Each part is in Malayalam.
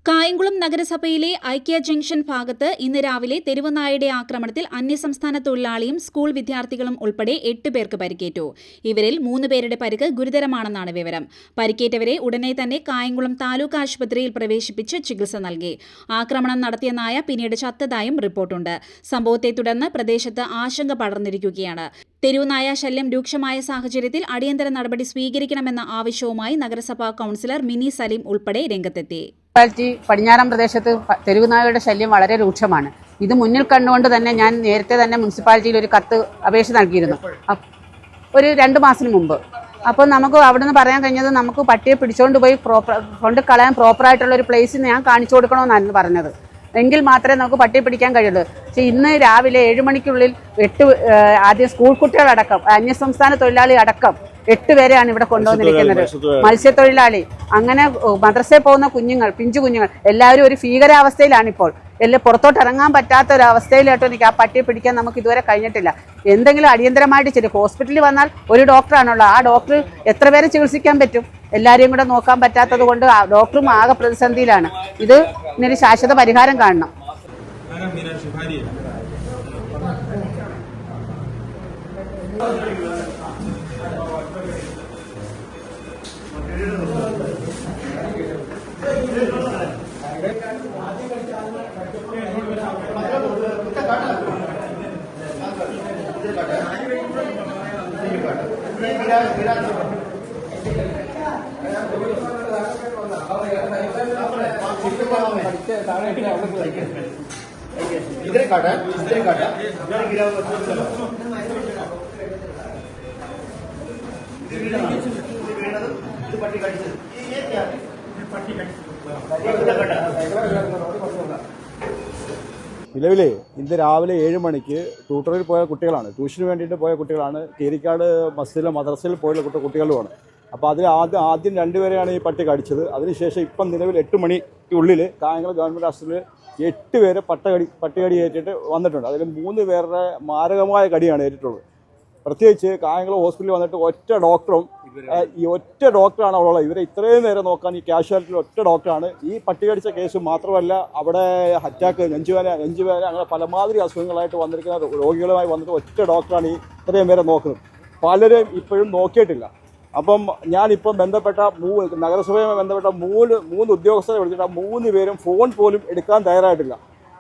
കായംകുളം നഗരസഭയിലെ ഐക്യ ജംഗ്ഷൻ ഭാഗത്ത് ഇന്ന് രാവിലെ തെരുവുനായയുടെ ആക്രമണത്തിൽ അന്യസംസ്ഥാന തൊഴിലാളിയും സ്കൂൾ വിദ്യാർത്ഥികളും ഉൾപ്പെടെ 8 പേർക്ക് പരിക്കേറ്റു. ഇവരിൽ 3 പേരുടെ പരിക്ക് ഗുരുതരമാണെന്നാണ് വിവരം. പരിക്കേറ്റവരെ ഉടനെ തന്നെ കായംകുളം താലൂക്ക് ആശുപത്രിയിൽ പ്രവേശിപ്പിച്ച് ചികിത്സ നൽകി. ആക്രമണം നടത്തിയ നായ പിന്നീട് ചത്തതായും റിപ്പോർട്ടുണ്ട്. സംഭവത്തെ തുടർന്ന് പ്രദേശത്ത് ആശങ്ക പടർന്നിരിക്കുകയാണ്. തെരുവുനായ ശല്യം രൂക്ഷമായ സാഹചര്യത്തിൽ അടിയന്തര നടപടി സ്വീകരിക്കണമെന്ന ആവശ്യവുമായി നഗരസഭാ കൗൺസിലർ മിനി സലീം ഉൾപ്പെടെ രംഗത്തെത്തി. പടിഞ്ഞാറൻ പ്രദേശത്ത് തെരുവുനായയുടെ ശല്യം വളരെ രൂക്ഷമാണ്. ഇത് മുന്നിൽ കണ്ടുകൊണ്ട് തന്നെ ഞാൻ നേരത്തെ തന്നെ മുനിസിപ്പാലിറ്റിയിൽ ഒരു കത്ത് അപേക്ഷ നൽകിയിരുന്നു, ഒരു 2 മാസത്തിന് മുമ്പ്. അപ്പോൾ നമുക്ക് അവിടെ നിന്ന് പറയാൻ കഴിഞ്ഞത് നമുക്ക് പട്ടിയെ പിടിച്ചുകൊണ്ട് പോയി കൊണ്ട് കളയാൻ പ്രോപ്പറായിട്ടുള്ള ഒരു പ്ലേസ് ഞാൻ കാണിച്ചു കൊടുക്കണമെന്നായിരുന്നു പറഞ്ഞത്. എങ്കിൽ മാത്രമേ നമുക്ക് പട്ടിയെ പിടിക്കാൻ കഴിയുള്ളൂ. പക്ഷേ ഇന്ന് രാവിലെ 7 മണിക്കുള്ളിൽ 8 ആദ്യം സ്കൂൾ കുട്ടികളടക്കം അന്യസംസ്ഥാന തൊഴിലാളി അടക്കം 8 പേരെയാണ് ഇവിടെ കൊണ്ടുവന്നിരിക്കുന്നത്. മത്സ്യത്തൊഴിലാളി, അങ്ങനെ മദ്രസയിൽ പോകുന്ന കുഞ്ഞുങ്ങൾ, പിഞ്ചു കുഞ്ഞുങ്ങൾ എല്ലാവരും ഒരു ഭീകരാവസ്ഥയിലാണിപ്പോൾ. പുറത്തോട്ട് ഇറങ്ങാൻ പറ്റാത്ത ഒരു അവസ്ഥയിലായിട്ട് എനിക്ക് ആ പട്ടിയെ പിടിക്കാൻ നമുക്ക് ഇതുവരെ കഴിഞ്ഞിട്ടില്ല. എന്തെങ്കിലും അടിയന്തരമായിട്ട് ചെയ്യും. ഹോസ്പിറ്റലിൽ വന്നാൽ ഒരു ഡോക്ടറാണുള്ളത്. ആ ഡോക്ടർ എത്ര പേരെ ചികിത്സിക്കാൻ പറ്റും? എല്ലാവരെയും കൂടെ നോക്കാൻ പറ്റാത്തത് കൊണ്ട് ഡോക്ടറും ആകെ പ്രതിസന്ധിയിലാണ്. ഇതിനൊരു ശാശ്വത പരിഹാരം കാണണം. നിലവിലെ ഇന്ന് രാവിലെ 7 മണിക്ക് ട്യൂട്ടറിൽ പോയ കുട്ടികളാണ്, ട്യൂഷന് വേണ്ടിയിട്ട് പോയ കുട്ടികളാണ്. കീരിക്കാട് മദ്രസയിൽ പോയുള്ള കുട്ടികളുമാണ്. അപ്പോൾ അതിൽ ആദ്യം 2 പേരെയാണ് ഈ പട്ടി കടിച്ചത്. അതിനുശേഷം ഇപ്പം നിലവിൽ 8 മണിക്കുള്ളിൽ കായംകുളം ഗവൺമെൻറ് ആശുപത്രിയിൽ 8 പേരെ പട്ടികടി ഏറ്റിട്ട് വന്നിട്ടുണ്ട്. അതിൽ 3 പേരുടെ മാരകമായ കടിയാണ് ഏറ്റിട്ടുള്ളത്. പ്രത്യേകിച്ച് കായംകുളം ഹോസ്പിറ്റലിൽ വന്നിട്ട് ഒറ്റ ഡോക്ടറാണ് അവിടെ ഉള്ളത്. ഇവരെ ഇത്രയും നേരം നോക്കാൻ ഈ കാഷ്വാലിറ്റിയിൽ ഒറ്റ ഡോക്ടറാണ്. ഈ പട്ടി കടിച്ച കേസ് മാത്രമല്ല, അവിടെ അറ്റാക്ക്, നെഞ്ചുവേദന അങ്ങനെ പലമാതിരി അസുഖങ്ങളായിട്ട് വന്നിരിക്കുന്ന രോഗികളുമായി വന്നിട്ട് ഒറ്റ ഡോക്ടറാണ് ഈ ഇത്രയും പേരെ നോക്കുന്നത്. പലരും ഇപ്പോഴും നോക്കിയിട്ടില്ല. അപ്പം ഞാനിപ്പം നഗരസഭയുമായി ബന്ധപ്പെട്ട മൂന്ന് ഉദ്യോഗസ്ഥരെ വിളിച്ചിട്ട് 3 പേരും ഫോൺ പോലും എടുക്കാൻ തയ്യാറായിട്ടില്ല.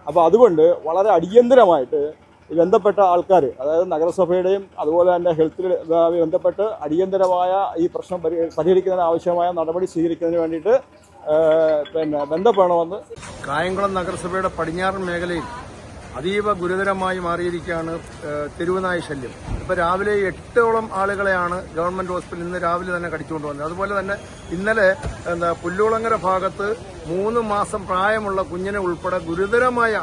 അപ്പോൾ അതുകൊണ്ട് വളരെ അടിയന്തരമായിട്ട് ബന്ധപ്പെട്ട ആൾക്കാർ, അതായത് നഗരസഭയുടെയും അതുപോലെ തന്നെ ഹെൽത്തുമായി ബന്ധപ്പെട്ട് അടിയന്തരമായ ഈ പ്രശ്നം പരിഹരിക്കുന്നതിന് ആവശ്യമായ നടപടി സ്വീകരിക്കുന്നതിന് വേണ്ടിയിട്ട് ബന്ധപ്പെടണമെന്ന്. കായംകുളം നഗരസഭയുടെ പടിഞ്ഞാറൻ മേഖലയിൽ അതീവ ഗുരുതരമായി മാറിയിരിക്കുകയാണ് തെരുവുനായ ശല്യം. ഇപ്പോൾ രാവിലെ 8ഓളം ആളുകളെയാണ് ഗവൺമെൻറ് ഹോസ്പിറ്റലിൽ ഇന്ന് രാവിലെ തന്നെ കടിച്ചുകൊണ്ട് വന്നത്. അതുപോലെ തന്നെ ഇന്നലെ പുല്ലുകുളങ്ങര ഭാഗത്ത് 3 മാസം പ്രായമുള്ള കുഞ്ഞിനെ ഉൾപ്പെടെ ഗുരുതരമായ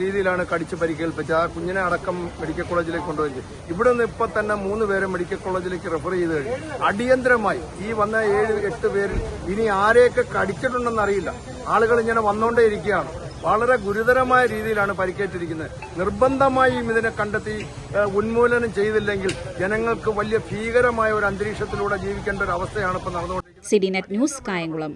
രീതിയിലാണ് കടിച്ച് പരിക്കേൽപ്പിച്ചത്. ആ കുഞ്ഞിനെ അടക്കം മെഡിക്കൽ കോളേജിലേക്ക് കൊണ്ടുപോയി. ഇവിടെ നിന്ന് ഇപ്പം തന്നെ 3 പേരെ മെഡിക്കൽ കോളേജിലേക്ക് റെഫർ ചെയ്ത് കഴിഞ്ഞു. അടിയന്തരമായി ഈ വന്ന 7-8 പേരിൽ ഇനി ആരെയൊക്കെ കടിച്ചിട്ടുണ്ടെന്ന് അറിയില്ല. ആളുകൾ ഇങ്ങനെ വന്നുകൊണ്ടേ ഇരിക്കുകയാണ്. വളരെ ഗുരുതരമായ രീതിയിലാണ് പരിക്കേറ്റിരിക്കുന്നത്. നിർബന്ധമായും ഇതിനെ കണ്ടെത്തി ഉന്മൂലനം ചെയ്തില്ലെങ്കിൽ ജനങ്ങൾക്ക് വലിയ ഭീകരമായ ഒരു അന്തരീക്ഷത്തിലൂടെ ജീവിക്കേണ്ട ഒരു അവസ്ഥയാണ് ഇപ്പോൾ നടന്നുകൊണ്ടിരിക്കുന്നത്. CD net news, Kayamkulam.